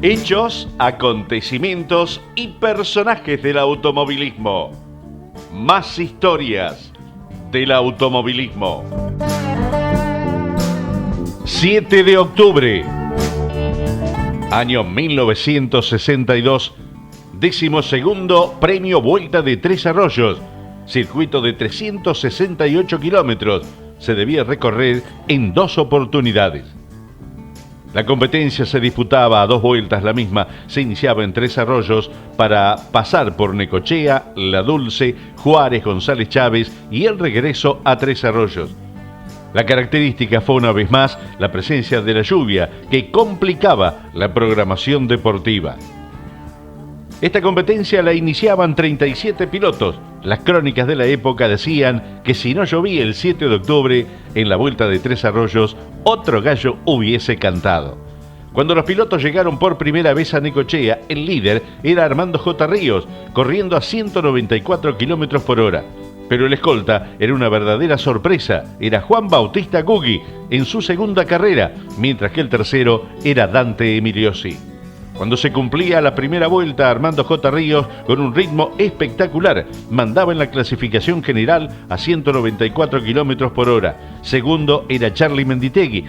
Hechos, acontecimientos y personajes del automovilismo. Más historias del automovilismo. 7 de octubre, año 1962, 12º Premio Vuelta de Tres Arroyos, circuito de 368 kilómetros, se debía recorrer en 2 oportunidades. La competencia se disputaba a 2 vueltas, la misma se iniciaba en Tres Arroyos para pasar por Necochea, La Dulce, Juárez, González Chávez y el regreso a Tres Arroyos. La característica fue una vez más la presencia de la lluvia que complicaba la programación deportiva. Esta competencia la iniciaban 37 pilotos. Las crónicas de la época decían que si no llovía el 7 de octubre, en la Vuelta de Tres Arroyos, otro gallo hubiese cantado. Cuando los pilotos llegaron por primera vez a Necochea, el líder era Armando J. Ríos, corriendo a 194 km por hora. Pero el escolta era una verdadera sorpresa, era Juan Bautista Gugui en su segunda carrera, mientras que el tercero era Dante Emiliosi. Cuando se cumplía la primera vuelta, Armando J. Ríos, con un ritmo espectacular, mandaba en la clasificación general a 194 km por hora. Segundo era Charly Menditegui.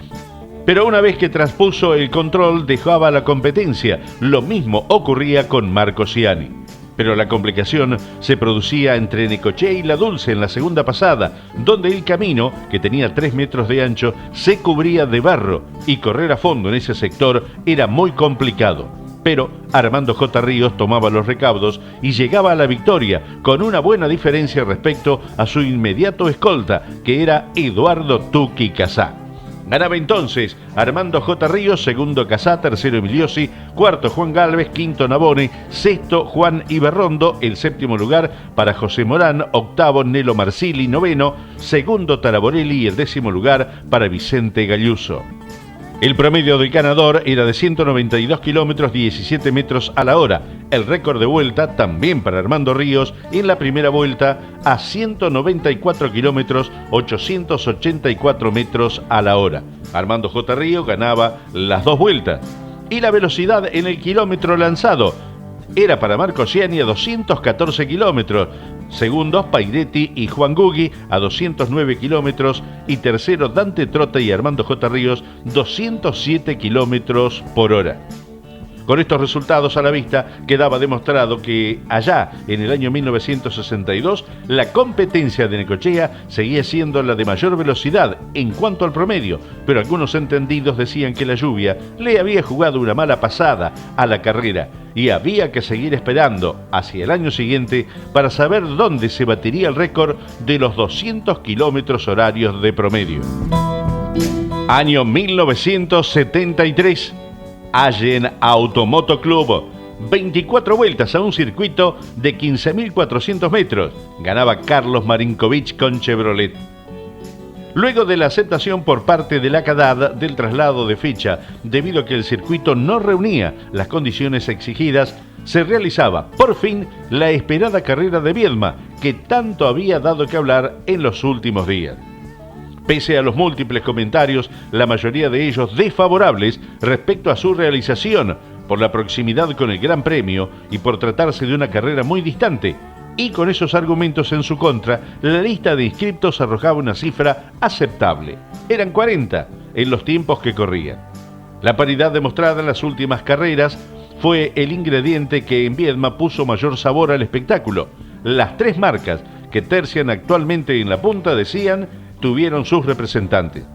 Pero una vez que traspuso el control, dejaba la competencia. Lo mismo ocurría con Marco Ciani. Pero la complicación se producía entre Necochea y La Dulce en la segunda pasada, donde el camino, que tenía 3 metros de ancho, se cubría de barro y correr a fondo en ese sector era muy complicado. Pero Armando J. Ríos tomaba los recaudos y llegaba a la victoria con una buena diferencia respecto a su inmediato escolta, que era Eduardo Tuqui Casá. Ganaba entonces Armando J. Ríos, segundo Casá, tercero Emiliosi, cuarto Juan Gálvez, quinto Navone, sexto Juan Iberrondo, el séptimo lugar para José Morán, octavo Nelo Marsili, noveno, segundo Taraborelli y el 10º lugar para Vicente Galluso. El promedio del ganador era de 192 kilómetros 17 metros a la hora. El récord de vuelta, también para Armando Ríos, en la primera vuelta a 194 kilómetros 884 metros a la hora. Armando J. Ríos ganaba las 2 vueltas. Y la velocidad en el kilómetro lanzado era para Marco Ciani a 214 kilómetros. Segundos, Pairetti y Juan Gugui a 209 kilómetros y tercero Dante Trota y Armando J. Ríos 207 kilómetros por hora. Con estos resultados a la vista quedaba demostrado que allá en el año 1962 la competencia de Necochea seguía siendo la de mayor velocidad en cuanto al promedio, pero algunos entendidos decían que la lluvia le había jugado una mala pasada a la carrera y había que seguir esperando hacia el año siguiente para saber dónde se batiría el récord de los 200 kilómetros horarios de promedio. Año 1973. Allen Automoto Club, 24 vueltas a un circuito de 15.400 metros. Ganaba Carlos Marinkovic con Chevrolet. Luego de la aceptación por parte de la CADAD del traslado de fecha, debido a que el circuito no reunía las condiciones exigidas, se realizaba, por fin, la esperada carrera de Viedma, que tanto había dado que hablar en los últimos días. Pese a los múltiples comentarios, la mayoría de ellos desfavorables respecto a su realización, por la proximidad con el Gran Premio y por tratarse de una carrera muy distante, y con esos argumentos en su contra, la lista de inscriptos arrojaba una cifra aceptable. Eran 40 en los tiempos que corrían. La paridad demostrada en las últimas carreras fue el ingrediente que en Viedma puso mayor sabor al espectáculo. Las 3 marcas que tercian actualmente en la punta decían tuvieron sus representantes.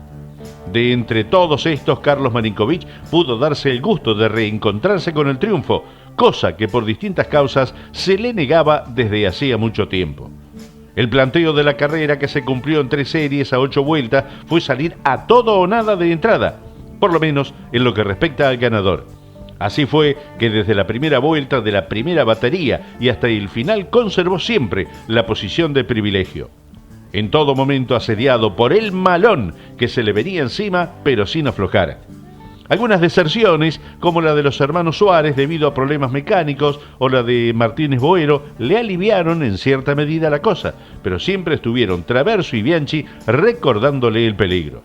De entre todos estos, Carlos Marinkovic pudo darse el gusto de reencontrarse con el triunfo, cosa que por distintas causas se le negaba desde hacía mucho tiempo. El planteo de la carrera, que se cumplió en 3 series a 8 vueltas, fue salir a todo o nada de entrada, por lo menos en lo que respecta al ganador. Así fue que desde la primera vuelta de la primera batería y hasta el final conservó siempre la posición de privilegio. En todo momento asediado por el malón que se le venía encima, pero sin aflojar. Algunas deserciones, como la de los hermanos Suárez debido a problemas mecánicos o la de Martínez Boero, le aliviaron en cierta medida la cosa, pero siempre estuvieron Traverso y Bianchi recordándole el peligro.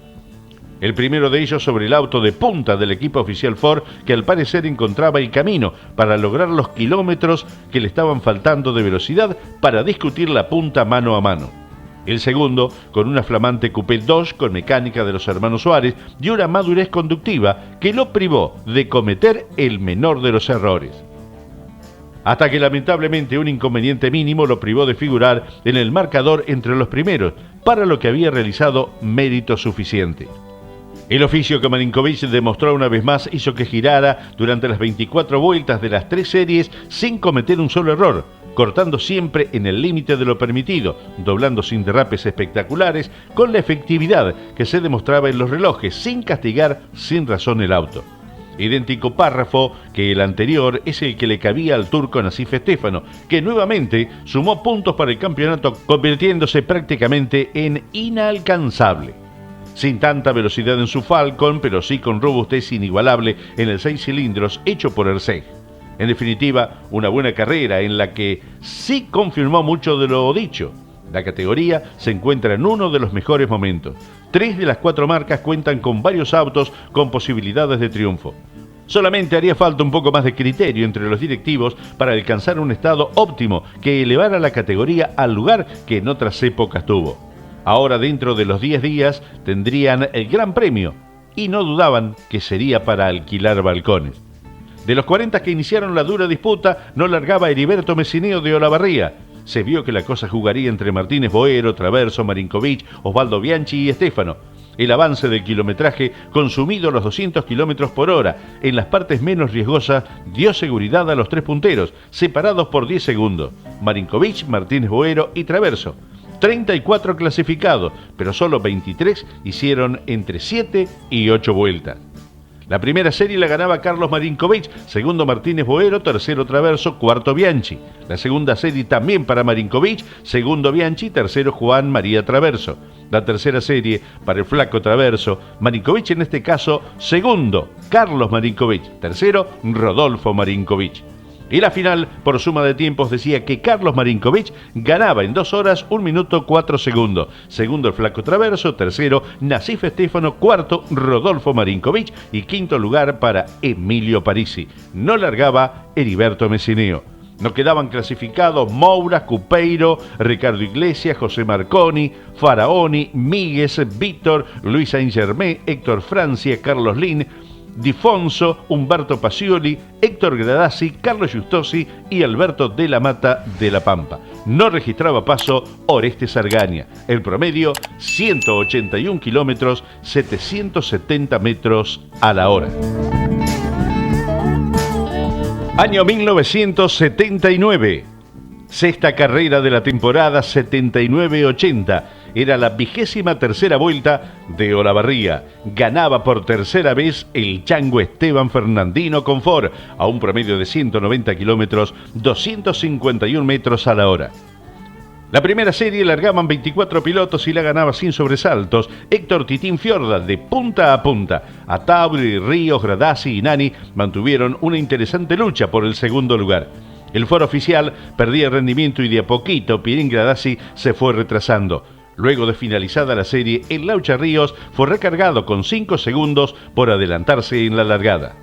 El primero de ellos sobre el auto de punta del equipo oficial Ford, que al parecer encontraba el camino para lograr los kilómetros que le estaban faltando de velocidad para discutir la punta mano a mano. El segundo, con una flamante Coupé Dodge con mecánica de los hermanos Suárez y una madurez conductiva que lo privó de cometer el menor de los errores. Hasta que lamentablemente un inconveniente mínimo lo privó de figurar en el marcador entre los primeros, para lo que había realizado mérito suficiente. El oficio que Marinkovic demostró una vez más hizo que girara durante las 24 vueltas de las 3 series sin cometer un solo error, cortando siempre en el límite de lo permitido, doblando sin derrapes espectaculares, con la efectividad que se demostraba en los relojes, sin castigar sin razón el auto. Idéntico párrafo que el anterior es el que le cabía al turco Nassif Stefano, que nuevamente sumó puntos para el campeonato, convirtiéndose prácticamente en inalcanzable. Sin tanta velocidad en su Falcon, pero sí con robustez inigualable en el 6 cilindros hecho por Erceg. En definitiva, una buena carrera en la que sí confirmó mucho de lo dicho. La categoría se encuentra en uno de los mejores momentos. 3 de las 4 marcas cuentan con varios autos con posibilidades de triunfo. Solamente haría falta un poco más de criterio entre los directivos para alcanzar un estado óptimo que elevara la categoría al lugar que en otras épocas tuvo. Ahora, dentro de los 10 días, tendrían el Gran Premio y no dudaban que sería para alquilar balcones. De los 40 que iniciaron la dura disputa, no largaba Heriberto Messineo de Olavarría. Se vio que la cosa jugaría entre Martínez Boero, Traverso, Marinkovic, Osvaldo Bianchi y Stefano. El avance del kilometraje, consumido a los 200 km por hora, en las partes menos riesgosas, dio seguridad a los 3 punteros, separados por 10 segundos. Marinkovic, Martínez Boero y Traverso. 34 clasificados, pero solo 23 hicieron entre 7 y 8 vueltas. La primera serie la ganaba Carlos Marinkovic, segundo Martínez Boero, tercero Traverso, cuarto Bianchi. La segunda serie también para Marinkovic, segundo Bianchi, tercero Juan María Traverso. La tercera serie para el flaco Traverso, Marinkovic en este caso segundo, Carlos Marinkovic, tercero Rodolfo Marinkovic. Y la final, por suma de tiempos, decía que Carlos Marinkovic ganaba en 2 horas, 1 minuto 4 segundos. Segundo el flaco Traverso, tercero Nassif Stefano, cuarto Rodolfo Marinkovic y quinto lugar para Emilio Parisi. No largaba Heriberto Messineo. No quedaban clasificados Moura, Cupeiro, Ricardo Iglesias, José Marconi, Faraoni, Míguez, Víctor, Luis Saint-Germain, Héctor Francia, Carlos Lin, Difonso, Humberto Pacioli, Héctor Gradassi, Carlos Giustosi y Alberto de la Mata de La Pampa. No registraba paso Oreste Sargaña. El promedio, 181 kilómetros, 770 metros a la hora. Año 1979. Sexta carrera de la temporada 79-80. Era la 23ª vuelta de Olavarría. Ganaba por tercera vez el chango Esteban Fernandino con Ford a un promedio de 190 kilómetros, 251 metros a la hora. La primera serie largaban 24 pilotos y la ganaba sin sobresaltos Héctor Titín Fiorda de punta a punta. Atauri, Ríos, Gradassi y Nani mantuvieron una interesante lucha por el segundo lugar. El Ford oficial perdía rendimiento y de a poquito Pierín Gradassi se fue retrasando. Luego de finalizada la serie, el Laucha Ríos fue recargado con 5 segundos por adelantarse en la largada.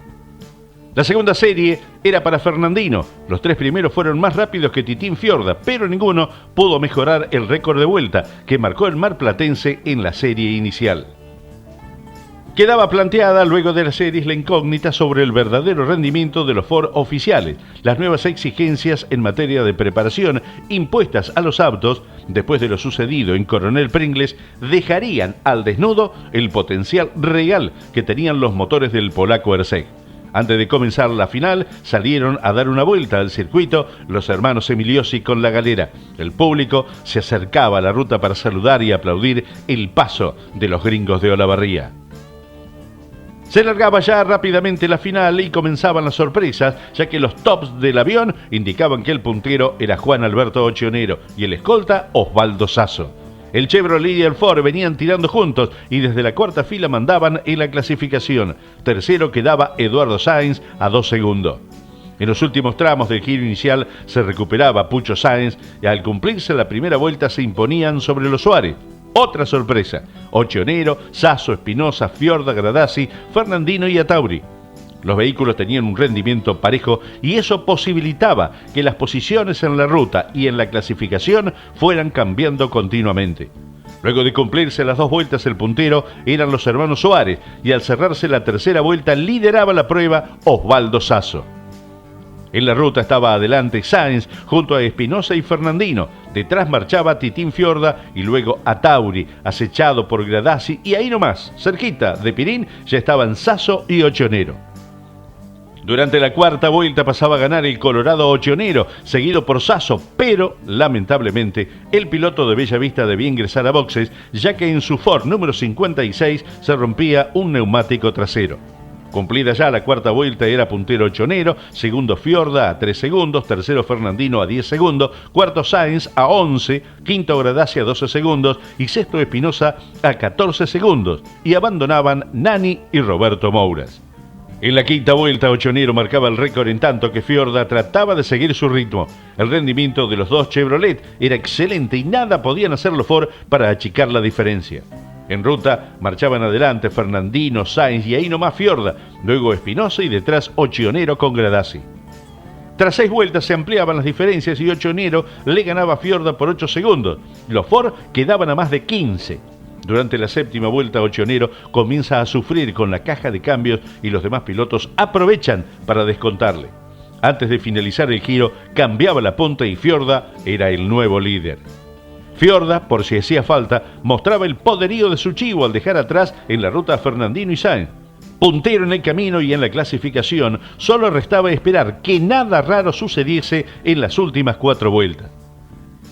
La segunda serie era para Fernandino. Los 3 primeros fueron más rápidos que Titín Fiorda, pero ninguno pudo mejorar el récord de vuelta que marcó el marplatense en la serie inicial. Quedaba planteada luego de las series la incógnita sobre el verdadero rendimiento de los Ford oficiales, las nuevas exigencias en materia de preparación impuestas a los autos después de lo sucedido en Coronel Pringles dejarían al desnudo el potencial real que tenían los motores del polaco Erceg. Antes de comenzar la final, salieron a dar una vuelta al circuito los hermanos Emiliosi con la galera. El público se acercaba a la ruta para saludar y aplaudir el paso de los gringos de Olavarría. Se largaba ya rápidamente la final y comenzaban las sorpresas, ya que los tops del avión indicaban que el puntero era Juan Alberto Ochionero y el escolta Osvaldo Sasso. El Chevrolet y el Ford venían tirando juntos y desde la cuarta fila mandaban en la clasificación. Tercero quedaba Eduardo Sainz a 2 segundos. En los últimos tramos del giro inicial se recuperaba Pucho Sáenz y al cumplirse la primera vuelta se imponían sobre los Suárez. Otra sorpresa: Ochionero, Sasso, Espinosa, Fiorda, Gradassi, Fernandino y Atauri. Los vehículos tenían un rendimiento parejo y eso posibilitaba que las posiciones en la ruta y en la clasificación fueran cambiando continuamente. Luego de cumplirse las 2 vueltas, el puntero eran los hermanos Suárez y al cerrarse la tercera vuelta lideraba la prueba Osvaldo Sasso. En la ruta estaba adelante Sáenz junto a Espinosa y Fernandino. Detrás marchaba Titín Fiorda y luego Atauri, acechado por Gradassi, y ahí nomás, cerquita de Pirín, ya estaban Sasso y Ochionero. Durante la cuarta vuelta pasaba a ganar el colorado Ochionero, seguido por Sasso, pero lamentablemente el piloto de Bellavista debía ingresar a boxes, ya que en su Ford número 56 se rompía un neumático trasero. Cumplida ya la cuarta vuelta, era puntero Ochionero, segundo Fiorda a 3 segundos, tercero Fernandino a 10 segundos, cuarto Sáenz a 11, quinto Gradassi a 12 segundos y sexto Espinosa a 14 segundos, y abandonaban Nani y Roberto Mouras. En la quinta vuelta, Ochionero marcaba el récord, en tanto que Fiorda trataba de seguir su ritmo. El rendimiento de los dos Chevrolet era excelente y nada podían hacer los Ford para achicar la diferencia. En ruta marchaban adelante Fernandino, Sáenz y ahí nomás Fiorda, luego Espinosa y detrás Ochionero con Gradassi. Tras 6 vueltas se ampliaban las diferencias y Ochionero le ganaba a Fiorda por 8 segundos. Los Ford quedaban a más de 15. Durante la séptima vuelta, Ochionero comienza a sufrir con la caja de cambios y los demás pilotos aprovechan para descontarle. Antes de finalizar el giro, cambiaba la punta y Fiorda era el nuevo líder. Fiorda, por si hacía falta, mostraba el poderío de su chivo al dejar atrás en la ruta a Fernandino y Sáenz. Puntero en el camino y en la clasificación, solo restaba esperar que nada raro sucediese en las últimas 4 vueltas.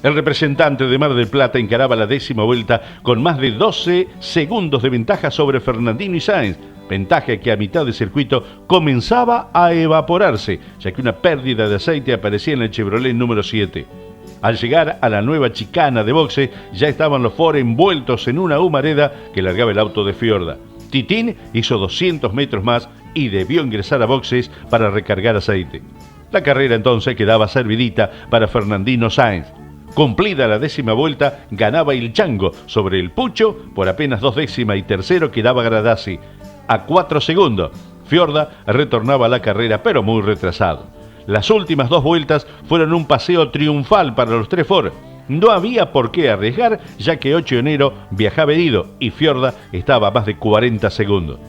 El representante de Mar del Plata encaraba la 10ª vuelta con más de 12 segundos de ventaja sobre Fernandino y Sáenz, ventaja que a mitad de circuito comenzaba a evaporarse, ya que una pérdida de aceite aparecía en el Chevrolet número 7. Al llegar a la nueva chicana de boxe, ya estaban los Ford envueltos en una humareda que largaba el auto de Fiorda. Titín hizo 200 metros más y debió ingresar a boxes para recargar aceite. La carrera entonces quedaba servidita para Fernandino Sáenz. Cumplida la 10ª vuelta, ganaba el Chango sobre el Pucho por apenas 2 décimas y tercero quedaba Gradassi a 4 segundos. Fiorda retornaba a la carrera pero muy retrasado. Las últimas 2 vueltas fueron un paseo triunfal para los 3 Ford. No había por qué arriesgar, ya que Ochionero viajaba herido y Fiorda estaba a más de 40 segundos.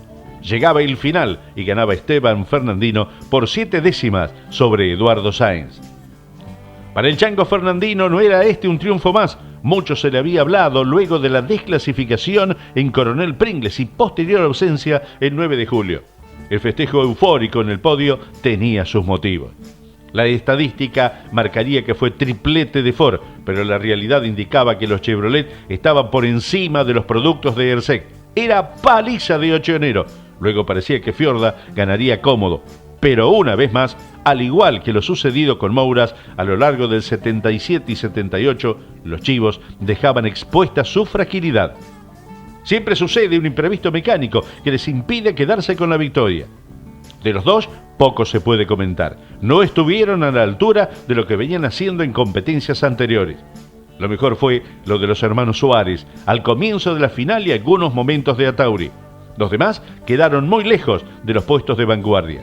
Llegaba el final y ganaba Esteban Fernandino por 7 décimas sobre Eduardo Sáenz. Para el Chango Fernandino no era este un triunfo más. Mucho se le había hablado luego de la desclasificación en Coronel Pringles y posterior ausencia el 9 de julio. El festejo eufórico en el podio tenía sus motivos. La estadística marcaría que fue triplete de Ford, pero la realidad indicaba que los Chevrolet estaban por encima de los productos de Hersec. Era paliza de Ochionero. Luego parecía que Fiorda ganaría cómodo. Pero una vez más, al igual que lo sucedido con Mouras, a lo largo del 77 y 78, los chivos dejaban expuesta su fragilidad. Siempre sucede un imprevisto mecánico que les impide quedarse con la victoria. De los dos, poco se puede comentar. No estuvieron a la altura de lo que venían haciendo en competencias anteriores. Lo mejor fue lo de los hermanos Suárez, al comienzo de la final y algunos momentos de Atauri. Los demás quedaron muy lejos de los puestos de vanguardia.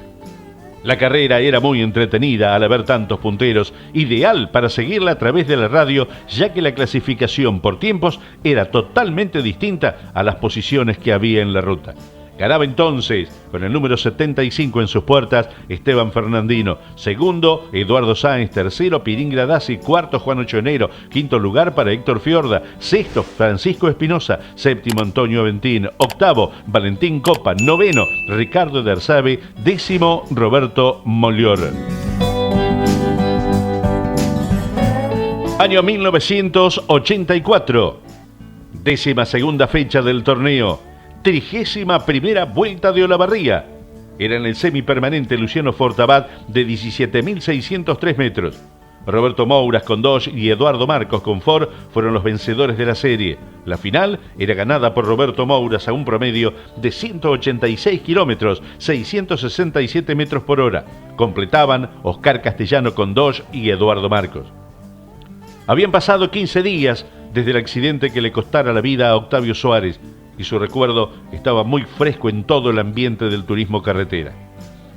La carrera era muy entretenida al haber tantos punteros, ideal para seguirla a través de la radio, ya que la clasificación por tiempos era totalmente distinta a las posiciones que había en la ruta. Ganaba entonces, con el número 75 en sus puertas, Esteban Fernandino. Segundo, Eduardo Sáenz. Tercero, Pirín Gradassi. Cuarto, Juan Ochionero. Quinto lugar para Héctor Fiorda. Sexto, Francisco Espinosa. Séptimo, Antonio Aventín. Octavo, Valentín Copa. Noveno, Ricardo de Arzabe. Décimo, Roberto Molior. Año 1984. 12ª fecha del torneo. 31ª vuelta de Olavarría. Era en el semipermanente Luciano Fortabat de 17.603 metros. Roberto Mouras con Dodge y Eduardo Marcos con Ford fueron los vencedores de la serie. La final era ganada por Roberto Mouras a un promedio de 186 kilómetros, 667 metros por hora. Completaban Oscar Castellano con Dodge y Eduardo Marcos. Habían pasado 15 días desde el accidente que le costara la vida a Octavio Suárez, y su recuerdo estaba muy fresco en todo el ambiente del turismo carretera.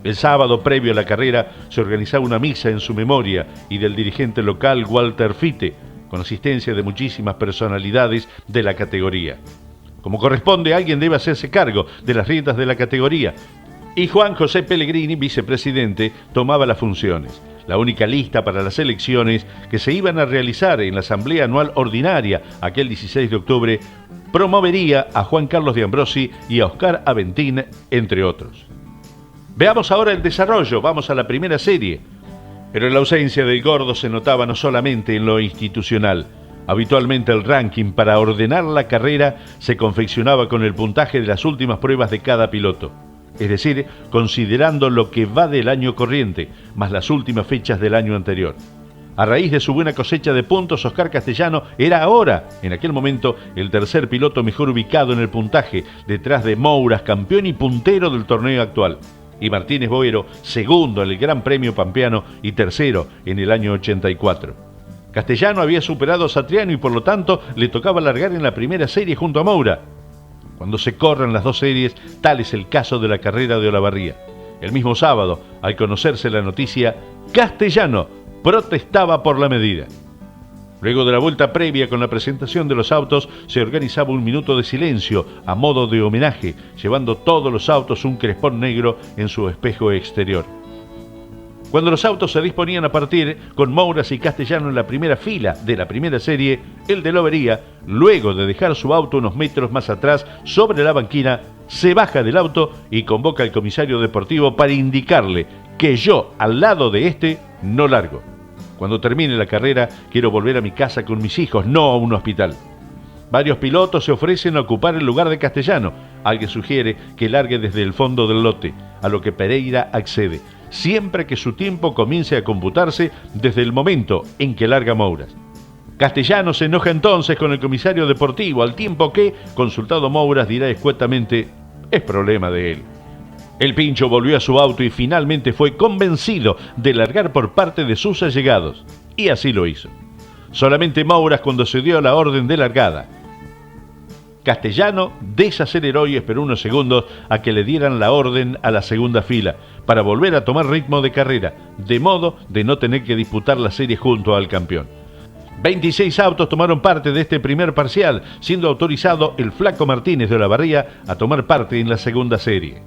El sábado previo a la carrera se organizaba una misa en su memoria y del dirigente local Walter Fitte, con asistencia de muchísimas personalidades de la categoría. Como corresponde, alguien debe hacerse cargo de las riendas de la categoría, y Juan José Pellegrini, vicepresidente, tomaba las funciones. La única lista para las elecciones que se iban a realizar en la Asamblea Anual Ordinaria aquel 16 de octubre promovería a Juan Carlos de Ambrosi y a Oscar Aventín, entre otros. Veamos ahora el desarrollo, vamos a la primera serie. Pero la ausencia del Gordo se notaba no solamente en lo institucional. Habitualmente el ranking para ordenar la carrera se confeccionaba con el puntaje de las últimas pruebas de cada piloto. Es decir, considerando lo que va del año corriente, más las últimas fechas del año anterior. A raíz de su buena cosecha de puntos, Oscar Castellano era ahora, en aquel momento, el tercer piloto mejor ubicado en el puntaje, detrás de Mouras, campeón y puntero del torneo actual, y Martínez Boero, segundo en el Gran Premio Pampeano y tercero en el año 84. Castellano había superado a Satriano y por lo tanto le tocaba largar en la primera serie junto a Moura. Cuando se corran las dos series, tal es el caso de la carrera de Olavarría. El mismo sábado, al conocerse la noticia, Castellano protestaba por la medida. Luego de la vuelta previa con la presentación de los autos, se organizaba un minuto de silencio a modo de homenaje, llevando todos los autos un crespón negro en su espejo exterior. Cuando los autos se disponían a partir, con Mouras y Castellano en la primera fila de la primera serie, el de Lobería, luego de dejar su auto unos metros más atrás sobre la banquina, se baja del auto y convoca al comisario deportivo para indicarle que yo, al lado de este, no largo. Cuando termine la carrera, quiero volver a mi casa con mis hijos, no a un hospital. Varios pilotos se ofrecen a ocupar el lugar de Castellano. Alguien sugiere que largue desde el fondo del lote, a lo que Pereira accede, siempre que su tiempo comience a computarse desde el momento en que larga Mouras. Castellano se enoja entonces con el comisario deportivo, al tiempo que, consultado Mouras, dirá escuetamente, es problema de él. El Pincho volvió a su auto y finalmente fue convencido de largar por parte de sus allegados, y así lo hizo. Solamente Mouras, cuando se dio la orden de largada, Castellano desaceleró y esperó unos segundos a que le dieran la orden a la segunda fila para volver a tomar ritmo de carrera, de modo de no tener que disputar la serie junto al campeón. 26 autos tomaron parte de este primer parcial, siendo autorizado el Flaco Martínez de Olavarría a tomar parte en la segunda serie.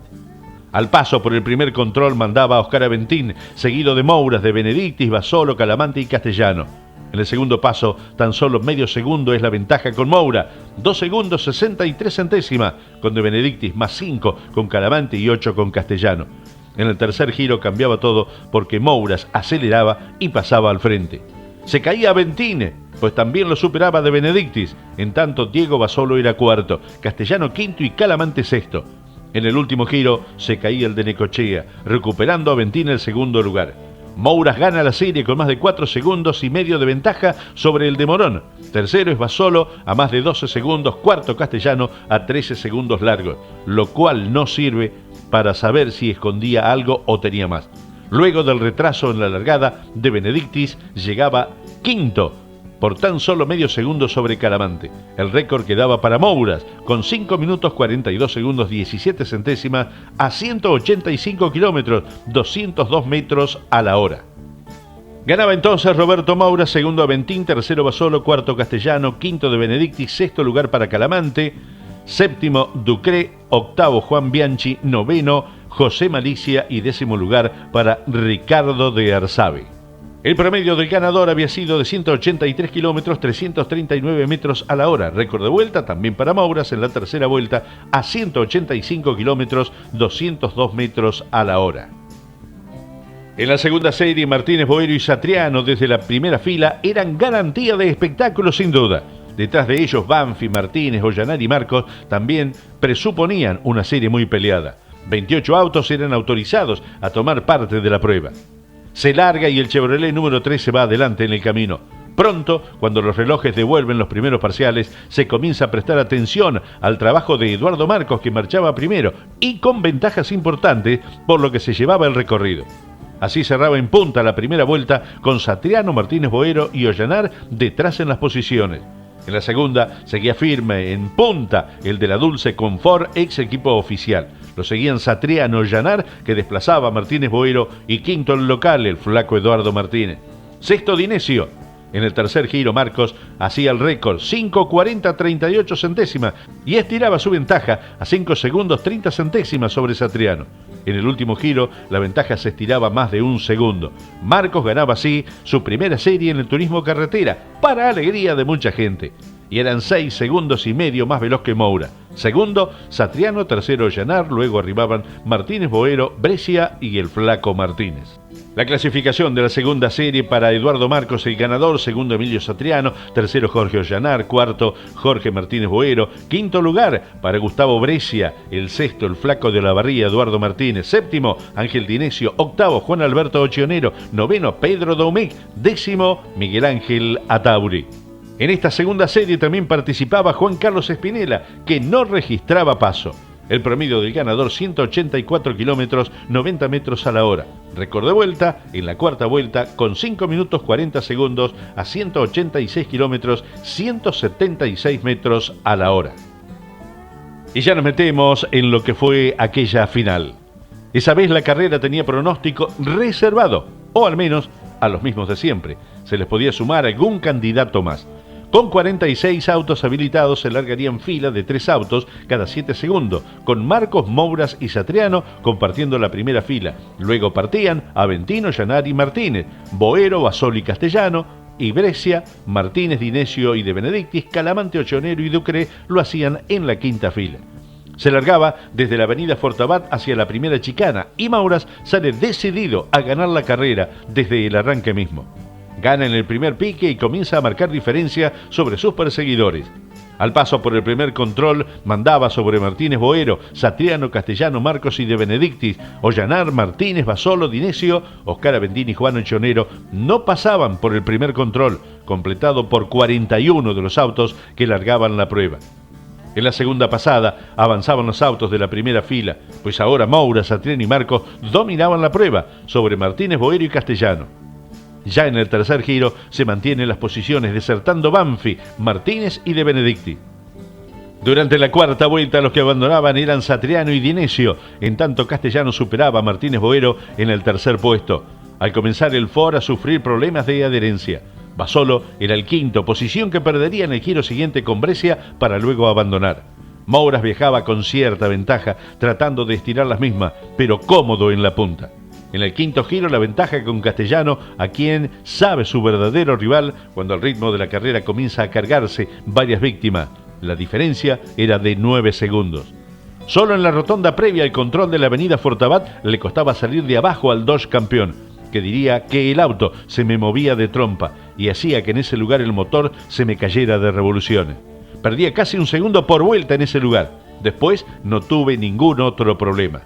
Al paso por el primer control mandaba a Oscar Aventín, seguido de Mouras, de Benedictis, Basolo, Calamante y Castellano. En el segundo paso, tan solo medio segundo es la ventaja con Moura, 2 segundos 63 centésimas con De Benedictis, más 5 con Calamante y 8 con Castellano. En el tercer giro cambiaba todo porque Mouras aceleraba y pasaba al frente. Se caía Aventín, pues también lo superaba De Benedictis. En tanto, Diego Basolo era cuarto, Castellano quinto y Calamante sexto. En el último giro se caía el de Necochea, recuperando a Aventín el segundo lugar. Mouras gana la serie con más de 4 segundos y medio de ventaja sobre el de Morón. Tercero es Basolo a más de 12 segundos, cuarto Castellano a 13 segundos largos, lo cual no sirve para saber si escondía algo o tenía más. Luego del retraso en la largada, De Benedictis llegaba quinto por tan solo medio segundo sobre Calamante. El récord quedaba para Mouras, con 5 minutos 42 segundos 17 centésimas a 185 kilómetros, 202 metros a la hora. Ganaba entonces Roberto Mouras, segundo Aventín, tercero Basolo, cuarto Castellano, quinto De Benedictis, sexto lugar para Calamante, séptimo Ducré, octavo Juan Bianchi, noveno José Malicia y décimo lugar para Ricardo de Arzabe. El promedio del ganador había sido de 183 kilómetros, 339 metros a la hora. Récord de vuelta también para Mouras en la tercera vuelta a 185 kilómetros, 202 metros a la hora. En la segunda serie, Martínez Boero y Satriano desde la primera fila eran garantía de espectáculo sin duda. Detrás de ellos, Banfi, Martínez, Ollanar y Marcos también presuponían una serie muy peleada. 28 autos eran autorizados a tomar parte de la prueba. Se larga y el Chevrolet número 3 se va adelante en el camino. Pronto, cuando los relojes devuelven los primeros parciales, se comienza a prestar atención al trabajo de Eduardo Marcos, que marchaba primero y con ventajas importantes, por lo que se llevaba el recorrido. Así cerraba en punta la primera vuelta con Satriano, Martínez Boero y Ollanar detrás en las posiciones. En la segunda seguía firme en punta el de la Dulce Confort, ex equipo oficial. Lo seguían Satriano Llanar, que desplazaba a Martínez Boero, y quinto el local, el flaco Eduardo Martínez. Sexto Dinesio. En el tercer giro Marcos hacía el récord, 5:40:38 centésimas, y estiraba su ventaja a 5 segundos 30 centésimas sobre Satriano. En el último giro, la ventaja se estiraba más de un segundo. Marcos ganaba así su primera serie en el turismo carretera, para alegría de mucha gente. Y eran 6 segundos y medio más veloz que Moura. Segundo, Satriano, tercero Llanar, luego arribaban Martínez Boero, Brescia y el flaco Martínez. La clasificación de la segunda serie para Eduardo Marcos, el ganador, segundo Emilio Satriano, tercero Jorge Ollanar, cuarto Jorge Martínez Boero, quinto lugar para Gustavo Brescia, el sexto el flaco de la Barría Eduardo Martínez, séptimo Ángel Dinesio, octavo Juan Alberto Ochionero, noveno Pedro Domecq, décimo Miguel Ángel Atauri. En esta segunda serie también participaba Juan Carlos Espinela, que no registraba paso. El promedio del ganador 184 kilómetros 90 metros a la hora. Récord de vuelta en la cuarta vuelta con 5 minutos 40 segundos a 186 kilómetros 176 metros a la hora. Y ya nos metemos en lo que fue aquella final. Esa vez la carrera tenía pronóstico reservado, o al menos a los mismos de siempre. Se les podía sumar algún candidato más. Con 46 autos habilitados se largarían fila de 3 autos cada 7 segundos, con Marcos, Mouras y Satriano compartiendo la primera fila. Luego partían Aventino, Llanar y Martínez, Boero, Basoli y Castellano, y Brescia, Martínez, Dinesio y De Benedictis, Calamante, Ochionero y Ducré lo hacían en la quinta fila. Se largaba desde la avenida Fortabat hacia la primera chicana y Mouras sale decidido a ganar la carrera desde el arranque mismo. Gana en el primer pique y comienza a marcar diferencia sobre sus perseguidores. Al paso por el primer control mandaba sobre Martínez Boero, Satriano, Castellano, Marcos y De Benedictis, Ollanar, Martínez, Basolo, Dinesio, Oscar Aventini y Juan Ochionero no pasaban por el primer control, completado por 41 de los autos que largaban la prueba. En la segunda pasada avanzaban los autos de la primera fila, pues ahora Moura, Satriano y Marcos dominaban la prueba sobre Martínez, Boero y Castellano. Ya en el tercer giro se mantienen las posiciones desertando Banfi, Martínez y De Benedicti. Durante la cuarta vuelta los que abandonaban eran Satriano y Dinesio, en tanto Castellano superaba a Martínez Boero en el tercer puesto. Al comenzar el FOR a sufrir problemas de adherencia. Basolo era el quinto, posición que perdería en el giro siguiente con Brescia para luego abandonar. Mouras viajaba con cierta ventaja, tratando de estirar las mismas, pero cómodo en la punta. En el quinto giro la ventaja con Castellano, a quien sabe su verdadero rival cuando el ritmo de la carrera comienza a cargarse varias víctimas. La diferencia era de 9 segundos. Solo en la rotonda previa al control de la avenida Fortabat le costaba salir de abajo al Dodge campeón, que diría que el auto se me movía de trompa y hacía que en ese lugar el motor se me cayera de revoluciones. Perdía casi un segundo por vuelta en ese lugar. Después no tuve ningún otro problema.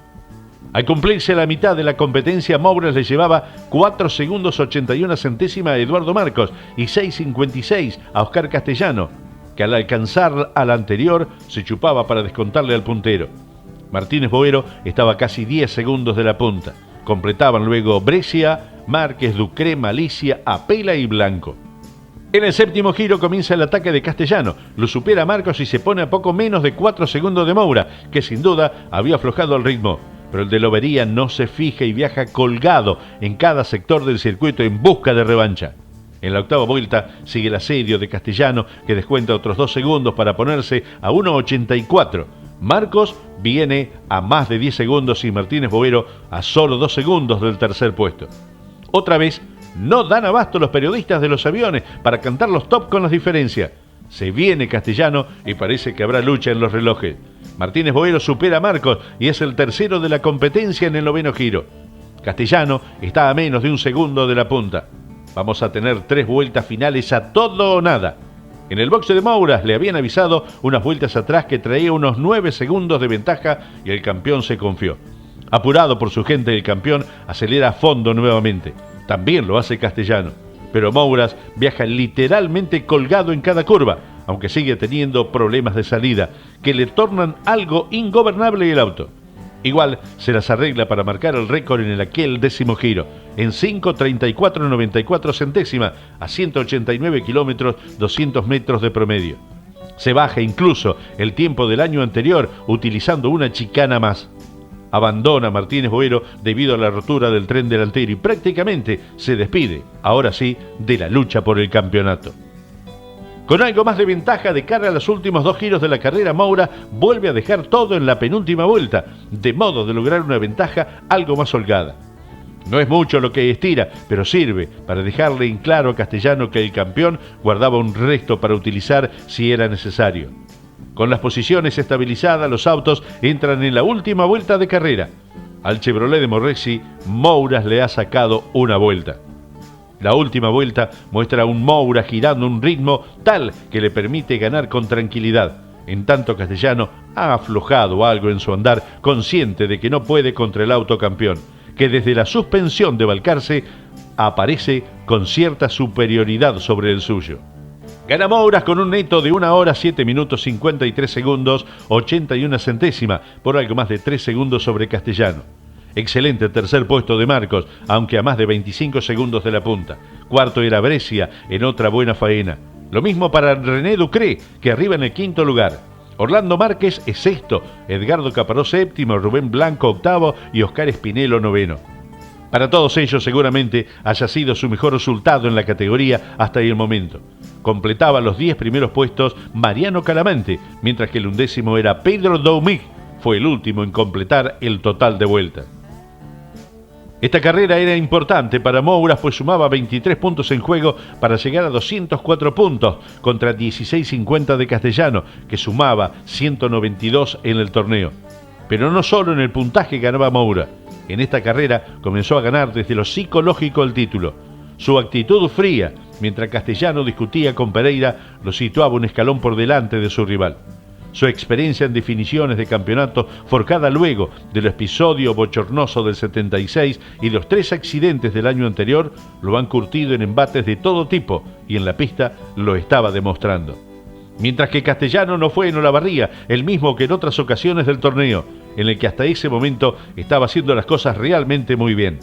Al cumplirse la mitad de la competencia, Mouras le llevaba 4 segundos 81 centésimas a Eduardo Marcos y 6:56 a Oscar Castellano, que al alcanzar al anterior se chupaba para descontarle al puntero. Martínez Boero estaba casi 10 segundos de la punta. Completaban luego Brescia, Márquez, Ducré, Malicia, Apela y Blanco. En el séptimo giro comienza el ataque de Castellano, lo supera Marcos y se pone a poco menos de 4 segundos de Moura, que sin duda había aflojado el ritmo. Pero el de Lobería no se fija y viaja colgado en cada sector del circuito en busca de revancha. En la octava vuelta sigue el asedio de Castellano, que descuenta otros 2 segundos para ponerse a 1:84. Marcos viene a más de 10 segundos y Martínez Boero a solo 2 segundos del tercer puesto. Otra vez no dan abasto los periodistas de los aviones para cantar los top con las diferencias. Se viene Castellano y parece que habrá lucha en los relojes. Martínez Boero supera a Marcos y es el tercero de la competencia en el noveno giro. Castellano está a menos de 1 segundo de la punta. Vamos a tener 3 vueltas finales a todo o nada. En el boxe de Mouras le habían avisado unas vueltas atrás que traía unos 9 segundos de ventaja y el campeón se confió. Apurado por su gente, el campeón acelera a fondo nuevamente. También lo hace Castellano. Pero Mouras viaja literalmente colgado en cada curva, aunque sigue teniendo problemas de salida, que le tornan algo ingobernable el auto. Igual se las arregla para marcar el récord en el aquel 10º giro, en 5:34.94 centésimas, a 189 kilómetros, 200 metros de promedio. Se baja incluso el tiempo del año anterior utilizando una chicana más. Abandona Martínez Boero debido a la rotura del tren delantero y prácticamente se despide, ahora sí, de la lucha por el campeonato. Con algo más de ventaja de cara a los últimos 2 giros de la carrera, Moura vuelve a dejar todo en la penúltima vuelta, de modo de lograr una ventaja algo más holgada. No es mucho lo que estira, pero sirve para dejarle en claro a Castellano que el campeón guardaba un resto para utilizar si era necesario. Con las posiciones estabilizadas, los autos entran en la última vuelta de carrera. Al Chevrolet de Morresi, Moura le ha sacado una vuelta. La última vuelta muestra a un Moura girando un ritmo tal que le permite ganar con tranquilidad. En tanto, Castellano ha aflojado algo en su andar, consciente de que no puede contra el auto campeón, que desde la suspensión de Balcarce aparece con cierta superioridad sobre el suyo. Gana Moura con un neto de 1 hora 7 minutos 53 segundos 81 centésimas, por algo más de 3 segundos sobre Castellano. Excelente tercer puesto de Marcos, aunque a más de 25 segundos de la punta. Cuarto era Brescia, en otra buena faena. Lo mismo para René Ducré, que arriba en el 5º lugar. Orlando Márquez es sexto, Edgardo Caparrós séptimo, Rubén Blanco octavo y Oscar Espinelo noveno. Para todos ellos seguramente haya sido su mejor resultado en la categoría hasta el momento. Completaba los 10 primeros puestos Mariano Calamante, mientras que el 11º era Pedro Doumig, fue el último en completar el total de vueltas. Esta carrera era importante para Moura, pues sumaba 23 puntos en juego para llegar a 204 puntos contra 16.50 de Castellano, que sumaba 192 en el torneo. Pero no solo en el puntaje ganaba Moura. En esta carrera comenzó a ganar desde lo psicológico el título. Su actitud fría, mientras Castellano discutía con Pereira, lo situaba un escalón por delante de su rival. Su experiencia en definiciones de campeonato, forjada luego del episodio bochornoso del 76 y los 3 accidentes del año anterior, lo han curtido en embates de todo tipo y en la pista lo estaba demostrando. Mientras que Castellano no fue en Olavarría, el mismo que en otras ocasiones del torneo, en el que hasta ese momento estaba haciendo las cosas realmente muy bien.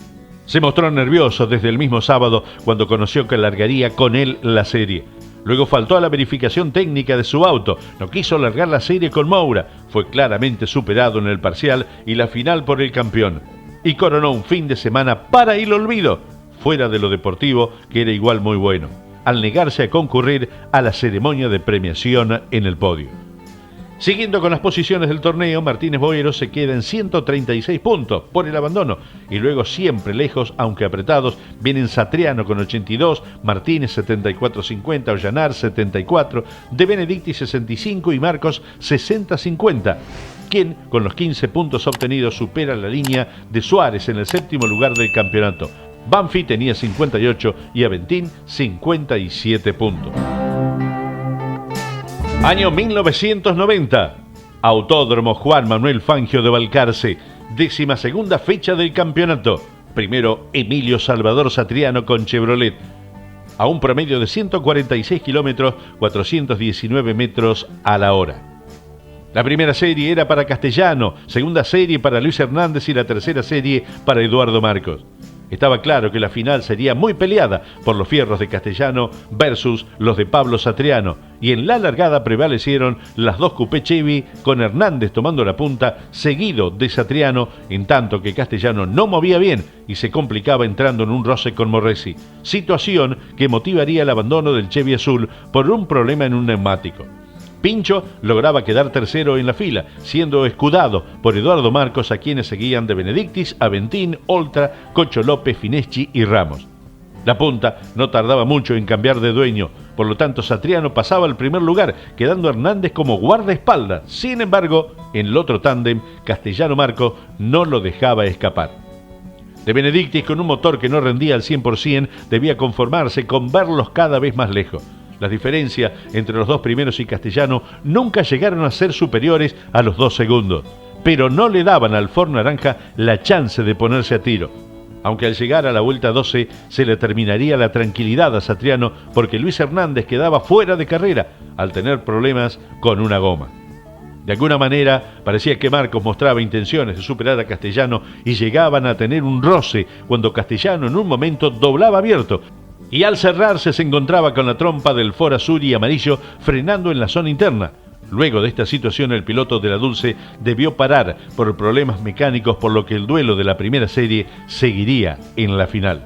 Se mostró nervioso desde el mismo sábado cuando conoció que largaría con él la serie. Luego faltó a la verificación técnica de su auto, no quiso largar la serie con Moura, fue claramente superado en el parcial y la final por el campeón. Y coronó un fin de semana para el olvido, fuera de lo deportivo, que era igual muy bueno, al negarse a concurrir a la ceremonia de premiación en el podio. Siguiendo con las posiciones del torneo, Martínez Boero se queda en 136 puntos por el abandono y luego siempre lejos, aunque apretados, vienen Satriano con 82, Martínez 74-50, Ollanar 74, De Benedicti 65 y Marcos 60-50, quien con los 15 puntos obtenidos supera la línea de Suárez en el 7º lugar del campeonato. Banfi tenía 58 y Aventín 57 puntos. Año 1990, Autódromo Juan Manuel Fangio de Balcarce, 12ª fecha del campeonato. Primero Emilio Salvador Satriano con Chevrolet, a un promedio de 146 kilómetros, 419 metros a la hora. La primera serie era para Castellano, segunda serie para Luis Hernández y la tercera serie para Eduardo Marcos. Estaba claro que la final sería muy peleada por los fierros de Castellano versus los de Pablo Satriano, y en la largada prevalecieron las 2 Coupé Chevy con Hernández tomando la punta, seguido de Satriano, en tanto que Castellano no movía bien y se complicaba entrando en un roce con Morresi, situación que motivaría el abandono del Chevy azul por un problema en un neumático. Pincho lograba quedar tercero en la fila, siendo escudado por Eduardo Marcos, a quienes seguían De Benedictis, Aventín, Oltra, Cocho López, Fineschi y Ramos. La punta no tardaba mucho en cambiar de dueño, por lo tanto Satriano pasaba al primer lugar, quedando Hernández como guardaespaldas. Sin embargo, en el otro tándem, Castellano Marcos no lo dejaba escapar. De Benedictis, con un motor que no rendía al 100%, debía conformarse con verlos cada vez más lejos. Las diferencias entre los 2 primeros y Castellano nunca llegaron a ser superiores a los 2 segundos, pero no le daban al Ford Naranja la chance de ponerse a tiro. Aunque al llegar a la vuelta 12 se le terminaría la tranquilidad a Satriano porque Luis Hernández quedaba fuera de carrera al tener problemas con una goma. De alguna manera, parecía que Marcos mostraba intenciones de superar a Castellano y llegaban a tener un roce cuando Castellano en un momento doblaba abierto y al cerrarse se encontraba con la trompa del Ford azul y amarillo frenando en la zona interna. Luego de esta situación, el piloto de la Dulce debió parar por problemas mecánicos, por lo que el duelo de la primera serie seguiría en la final.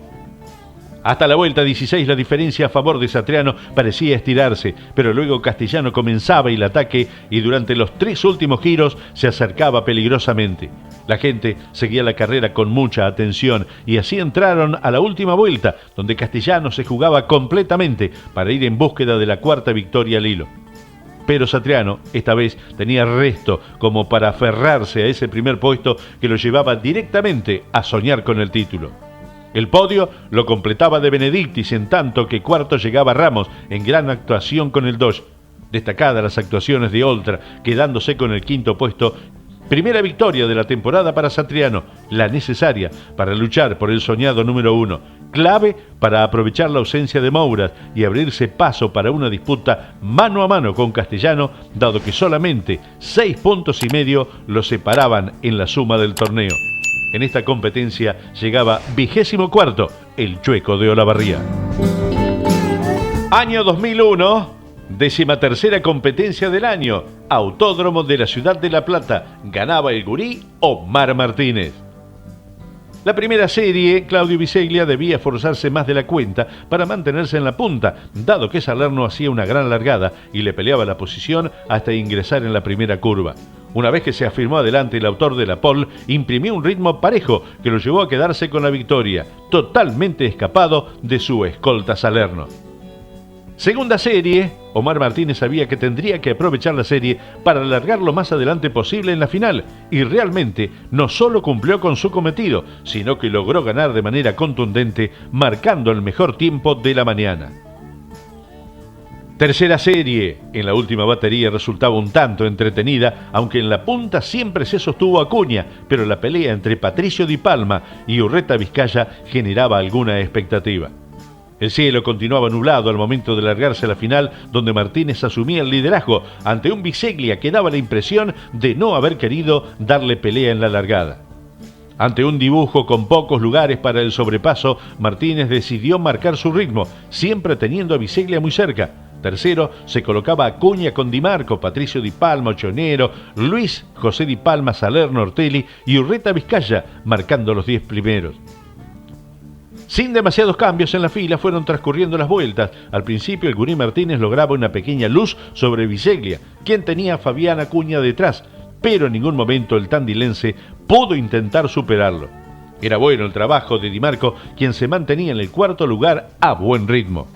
Hasta la vuelta 16 la diferencia a favor de Satriano parecía estirarse, pero luego Castellano comenzaba el ataque y durante los 3 últimos giros se acercaba peligrosamente. La gente seguía la carrera con mucha atención y así entraron a la última vuelta, donde Castellano se jugaba completamente para ir en búsqueda de la 4ª victoria al hilo. Pero Satriano esta vez tenía resto como para aferrarse a ese primer puesto que lo llevaba directamente a soñar con el título. El podio lo completaba De Benedictis, en tanto que cuarto llegaba Ramos en gran actuación con el Dodge. Destacadas las actuaciones de Oltra, quedándose con el 5º puesto. Primera victoria de la temporada para Satriano, la necesaria para luchar por el soñado número 1, clave para aprovechar la ausencia de Mouras y abrirse paso para una disputa mano a mano con Castellano, dado que solamente 6,5 puntos lo separaban en la suma del torneo. En esta competencia llegaba 24º el Chueco de Olavarría. Año 2001, 13ª competencia del año, Autódromo de la Ciudad de La Plata. Ganaba el gurí Omar Martínez. La primera serie, Claudio Biseglia debía forzarse más de la cuenta para mantenerse en la punta, dado que Salerno hacía una gran largada y le peleaba la posición hasta ingresar en la primera curva. Una vez que se afirmó adelante, el autor de la pole imprimió un ritmo parejo que lo llevó a quedarse con la victoria, totalmente escapado de su escolta Salerno. Segunda serie, Omar Martínez sabía que tendría que aprovechar la serie para alargar lo más adelante posible en la final, y realmente no solo cumplió con su cometido, sino que logró ganar de manera contundente, marcando el mejor tiempo de la mañana. Tercera serie, en la última batería resultaba un tanto entretenida, aunque en la punta siempre se sostuvo Acuña, pero la pelea entre Patricio Di Palma y Urreta Vizcaya generaba alguna expectativa. El cielo continuaba nublado al momento de largarse a la final, donde Martínez asumía el liderazgo ante un Biseglia que daba la impresión de no haber querido darle pelea en la largada. Ante un dibujo con pocos lugares para el sobrepaso, Martínez decidió marcar su ritmo, siempre teniendo a Biseglia muy cerca. Tercero se colocaba Acuña con Di Marco, Patricio Di Palma, Ochonero, Luis José Di Palma, Salerno, Ortelli y Urreta Vizcaya, marcando los 10 primeros. Sin demasiados cambios en la fila fueron transcurriendo las vueltas. Al principio el gurí Martínez lograba una pequeña luz sobre Biseglia, quien tenía a Fabián Acuña detrás, pero en ningún momento el tandilense pudo intentar superarlo. Era bueno el trabajo de Di Marco, quien se mantenía en el 4º lugar a buen ritmo.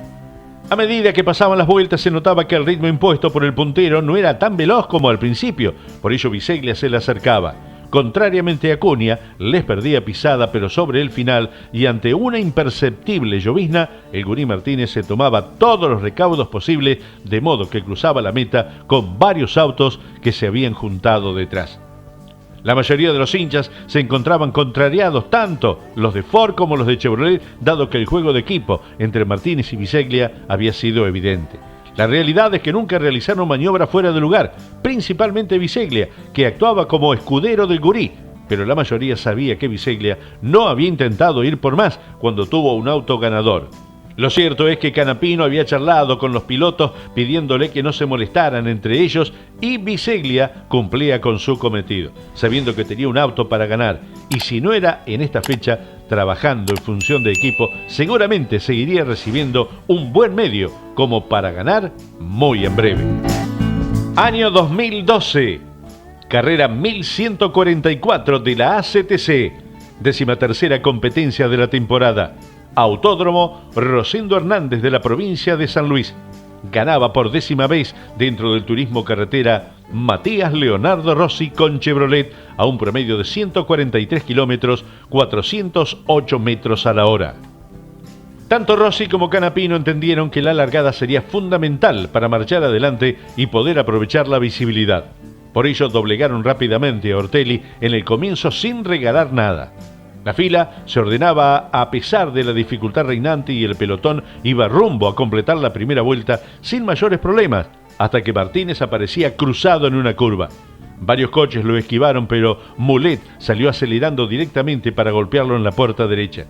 A medida que pasaban las vueltas se notaba que el ritmo impuesto por el puntero no era tan veloz como al principio, por ello Biseglia se le acercaba. Contrariamente a Acuña, les perdía pisada, pero sobre el final y ante una imperceptible llovizna, el gurí Martínez se tomaba todos los recaudos posibles, de modo que cruzaba la meta con varios autos que se habían juntado detrás. La mayoría de los hinchas se encontraban contrariados, tanto los de Ford como los de Chevrolet, dado que el juego de equipo entre Martínez y Biseglia había sido evidente. La realidad es que nunca realizaron maniobra fuera de lugar, principalmente Biseglia, que actuaba como escudero del gurí, pero la mayoría sabía que Biseglia no había intentado ir por más cuando tuvo un auto ganador. Lo cierto es que Canapino había charlado con los pilotos pidiéndole que no se molestaran entre ellos y Biseglia cumplía con su cometido, sabiendo que tenía un auto para ganar, y si no era en esta fecha, trabajando en función de equipo, seguramente seguiría recibiendo un buen medio como para ganar muy en breve. Año 2012, carrera 1144 de la ACTC, 13ª competencia de la temporada. Autódromo Rosendo Hernández de la provincia de San Luis. Ganaba por 10ª vez dentro del turismo carretera Matías Leonardo Rossi con Chevrolet a un promedio de 143 kilómetros, 408 metros a la hora. Tanto Rossi como Canapino entendieron que la largada sería fundamental para marchar adelante y poder aprovechar la visibilidad. Por ello doblegaron rápidamente a Ortelli en el comienzo sin regalar nada. La fila se ordenaba a pesar de la dificultad reinante y el pelotón iba rumbo a completar la primera vuelta sin mayores problemas, hasta que Martínez aparecía cruzado en una curva. Varios coches lo esquivaron, pero Mulet salió acelerando directamente para golpearlo en la puerta derecha.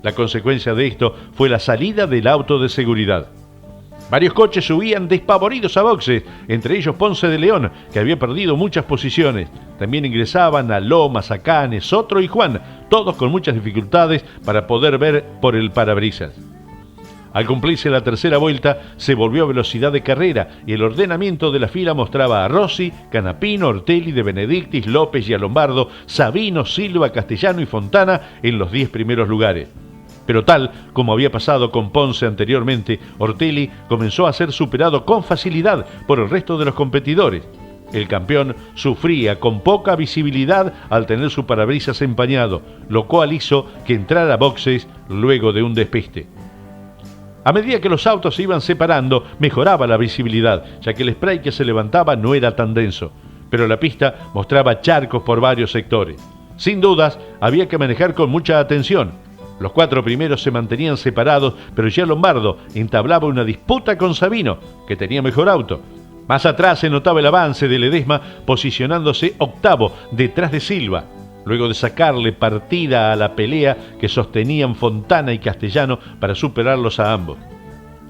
La consecuencia de esto fue la salida del auto de seguridad. Varios coches subían despavoridos a boxes, entre ellos Ponce de León, que había perdido muchas posiciones. También ingresaban a Lomas, a Canes, Sotro y Juan, todos con muchas dificultades para poder ver por el parabrisas. Al cumplirse la tercera vuelta, se volvió a velocidad de carrera y el ordenamiento de la fila mostraba a Rossi, Canapino, Ortelli, De Benedictis, López y a Lombardo, Sabino, Silva, Castellano y Fontana en los 10 primeros lugares. Pero tal como había pasado con Ponce anteriormente, Ortelli comenzó a ser superado con facilidad por el resto de los competidores. El campeón sufría con poca visibilidad al tener su parabrisas empañado, lo cual hizo que entrara a boxes luego de un despiste. A medida que los autos se iban separando, mejoraba la visibilidad, ya que el spray que se levantaba no era tan denso, pero la pista mostraba charcos por varios sectores. Sin dudas, había que manejar con mucha atención. Los 4 primeros se mantenían separados, pero ya Lombardo entablaba una disputa con Sabino, que tenía mejor auto. Más atrás se notaba el avance de Ledesma, posicionándose octavo detrás de Silva, luego de sacarle partida a la pelea que sostenían Fontana y Castellano para superarlos a ambos.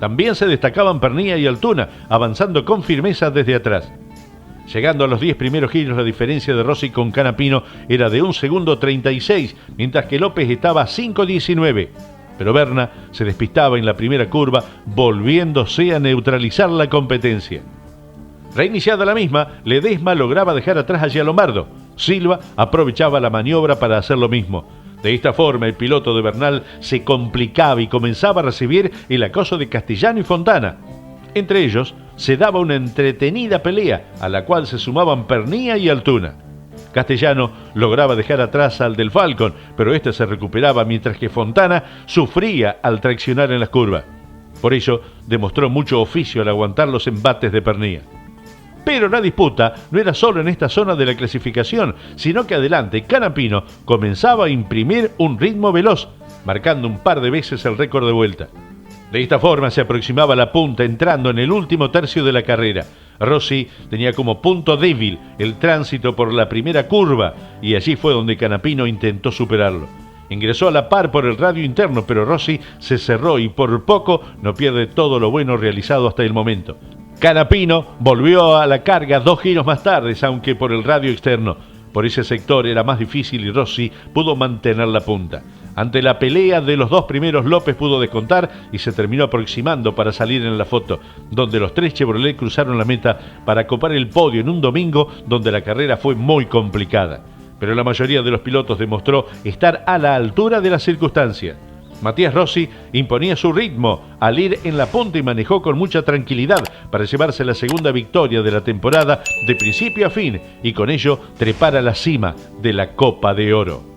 También se destacaban Pernía y Altuna, avanzando con firmeza desde atrás. Llegando a los 10 primeros giros, la diferencia de Rossi con Canapino era de 1 segundo 36, mientras que López estaba a 5.19. Pero Berna se despistaba en la primera curva, volviéndose a neutralizar la competencia. Reiniciada la misma, Ledesma lograba dejar atrás a Lombardo. Silva aprovechaba la maniobra para hacer lo mismo. De esta forma, el piloto de Bernal se complicaba y comenzaba a recibir el acoso de Castellano y Fontana. Entre ellos, se daba una entretenida pelea, a la cual se sumaban Pernía y Altuna. Castellano lograba dejar atrás al del Falcon, pero este se recuperaba mientras que Fontana sufría al traccionar en las curvas. Por ello, demostró mucho oficio al aguantar los embates de Pernía. Pero la disputa no era solo en esta zona de la clasificación, sino que adelante Canapino comenzaba a imprimir un ritmo veloz, marcando un par de veces el récord de vuelta. De esta forma se aproximaba a la punta, entrando en el último tercio de la carrera. Rossi tenía como punto débil el tránsito por la primera curva, y allí fue donde Canapino intentó superarlo. Ingresó a la par por el radio interno, pero Rossi se cerró y por poco no pierde todo lo bueno realizado hasta el momento. Canapino volvió a la carga 2 giros más tarde, aunque por el radio externo. Por ese sector era más difícil y Rossi pudo mantener la punta. Ante la pelea de los 2 primeros, López pudo descontar y se terminó aproximando para salir en la foto, donde los 3 Chevrolet cruzaron la meta para copar el podio en un domingo donde la carrera fue muy complicada. Pero la mayoría de los pilotos demostró estar a la altura de las circunstancias. Matías Rossi imponía su ritmo al ir en la punta y manejó con mucha tranquilidad para llevarse la segunda victoria de la temporada de principio a fin y con ello trepar a la cima de la Copa de Oro.